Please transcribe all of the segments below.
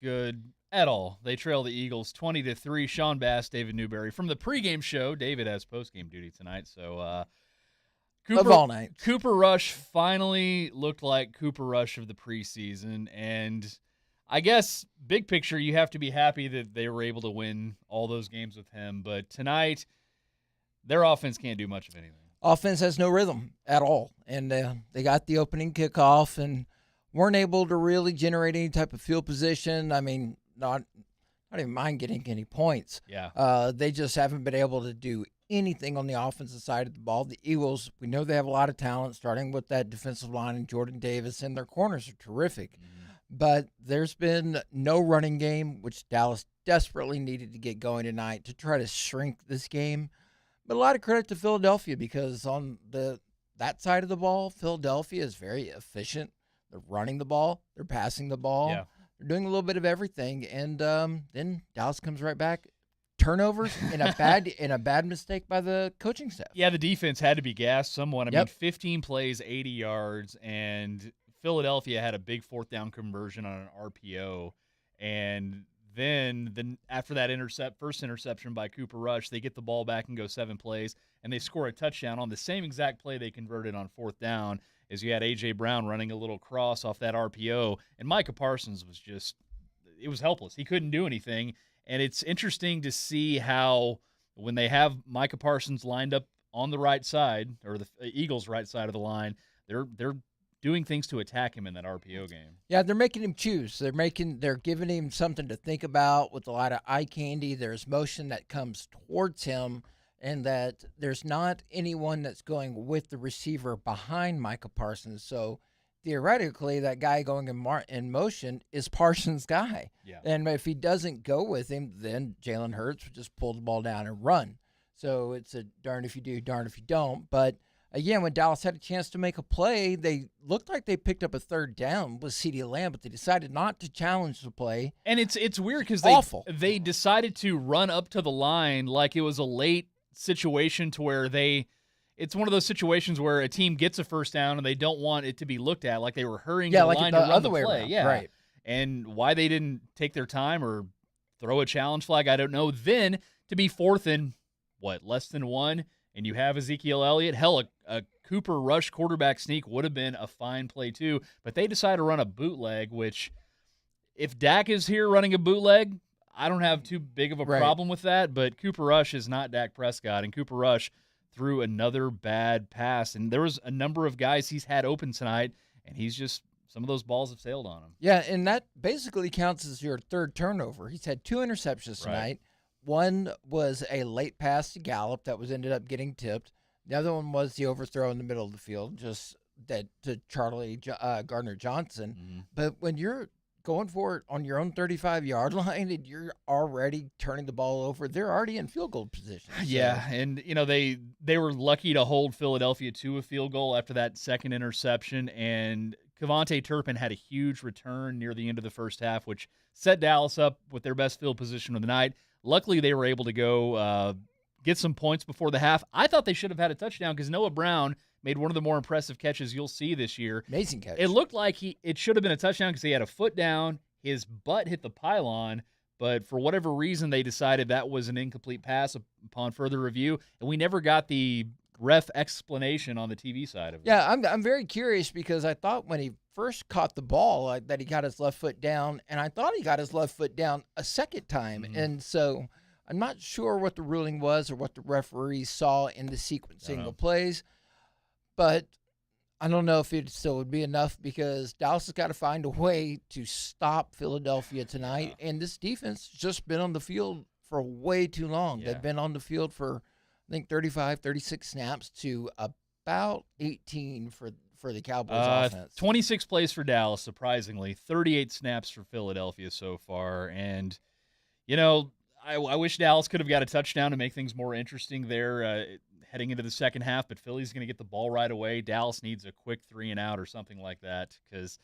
good at all. They trail the Eagles 20-3. Sean Bass, David Newbury from the pregame show. David has postgame duty tonight, so Of all nights. Cooper Rush finally looked like Cooper Rush of the preseason, and I guess big picture, you have to be happy that they were able to win all those games with him. But tonight, their offense can't do much of anything. Offense has no rhythm at all, and they got the opening kickoff and weren't able to really generate any type of field position. I mean, not even mind getting any points. Yeah. They just haven't been able to do anything on the offensive side of the ball. The Eagles, we know they have a lot of talent, starting with that defensive line and Jordan Davis, and their corners are terrific. But there's been no running game, which Dallas desperately needed to get going tonight to try to shrink this game. But a lot of credit to Philadelphia, because on that side of the ball, Philadelphia is very efficient. They're running the ball. They're passing the ball. Yeah. They're doing a little bit of everything. And then Dallas comes right back. Turnovers and a bad mistake by the coaching staff. Yeah, the defense had to be gassed somewhat. I mean, Yep. 15 plays, 80 yards, and Philadelphia had a big fourth down conversion on an RPO. And then after that first interception by Cooper Rush, they get the ball back and go 7 plays, and they score a touchdown on the same exact play they converted on fourth down, as you had A.J. Brown running a little cross off that RPO. And Micah Parsons it was helpless. He couldn't do anything. And it's interesting to see how when they have Micah Parsons lined up on the right side, or the Eagles' right side of the line, they're doing things to attack him in that RPO game. Yeah, they're making him choose. They're giving him something to think about with a lot of eye candy. There's motion that comes towards him, and that there's not anyone that's going with the receiver behind Micah Parsons. So theoretically, that guy going in motion is Parsons' guy. Yeah. And if he doesn't go with him, then Jalen Hurts would just pull the ball down and run. So it's a darn if you do, darn if you don't. But again, when Dallas had a chance to make a play, they looked like they picked up a third down with CeeDee Lamb, but they decided not to challenge the play. And it's weird because they decided to run up to the line like it was a late situation to where it's one of those situations where a team gets a first down and they don't want it to be looked at, like they were hurrying to the line to run the play. Around. Yeah, right. And why they didn't take their time or throw a challenge flag, I don't know. Then to be fourth and less than 1, and you have Ezekiel Elliott. Hell, a Cooper Rush quarterback sneak would have been a fine play too. But they decided to run a bootleg, which if Dak is here running a bootleg, I don't have too big of a problem with that. But Cooper Rush is not Dak Prescott, and Cooper Rush threw another bad pass. And there was a number of guys he's had open tonight, and some of those balls have sailed on him. Yeah, and that basically counts as your third turnover. He's had 2 interceptions tonight. Right. One was a late pass to Gallup that ended up getting tipped. The other one was the overthrow in the middle of the field, just that to Charlie Gardner Johnson. Mm-hmm. But when you're going for it on your own 35-yard line and you're already turning the ball over, they're already in field goal position. So. Yeah, and they were lucky to hold Philadelphia to a field goal after that second interception, and Kevontae Turpin had a huge return near the end of the first half, which set Dallas up with their best field position of the night. Luckily, they were able to go get some points before the half. I thought they should have had a touchdown because Noah Brown made one of the more impressive catches you'll see this year. Amazing catch. It looked like it should have been a touchdown because he had a foot down, his butt hit the pylon, but for whatever reason, they decided that was an incomplete pass upon further review, and we never got the ref explanation on the TV side of it. Yeah, I'm very curious because I thought when he first caught the ball that he got his left foot down, and I thought he got his left foot down a second time. Mm-hmm. And so I'm not sure what the ruling was or what the referees saw in the sequencing of plays, but I don't know if it still would be enough because Dallas has got to find a way to stop Philadelphia tonight, and this defense has just been on the field for way too long. Yeah. They've been on the field for, I think, 35, 36 snaps to about 18 for the Cowboys offense. 26 plays for Dallas, surprisingly. 38 snaps for Philadelphia so far. And, I wish Dallas could have got a touchdown to make things more interesting there heading into the second half, but Philly's going to get the ball right away. Dallas needs a quick 3-and-out or something like that because,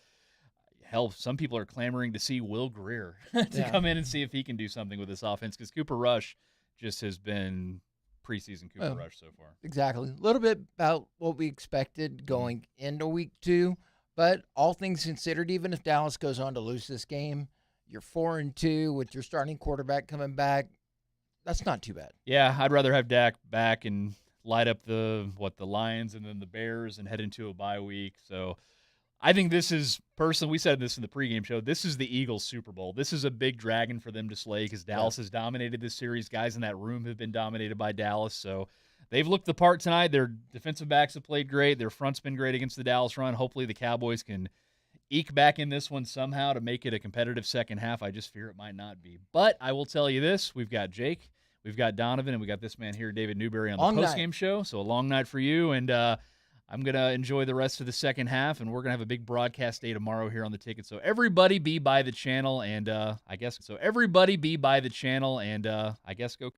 hell, some people are clamoring to see Will Grier to come in and see if he can do something with this offense because Cooper Rush just has been preseason Cooper Rush so far. Exactly. A little bit about what we expected going into week 2, but all things considered, even if Dallas goes on to lose this game, You're 4-2 with your starting quarterback coming back. That's not too bad. Yeah, I'd rather have Dak back and light up the Lions and then the Bears and head into a bye week. So I think this is personally, we said this in the pregame show, this is the Eagles Super Bowl. This is a big dragon for them to slay because Dallas has dominated this series. Guys in that room have been dominated by Dallas. So they've looked the part tonight. Their defensive backs have played great. Their front's been great against the Dallas run. Hopefully the Cowboys can eke back in this one somehow to make it a competitive second half. I just fear it might not be. But I will tell you this, we've got Jake, we've got Donovan, and we got this man here, David Newbury, on the postgame show. So a long night for you, and I'm going to enjoy the rest of the second half, and we're going to have a big broadcast day tomorrow here on the Ticket. So everybody be by the channel, and I guess go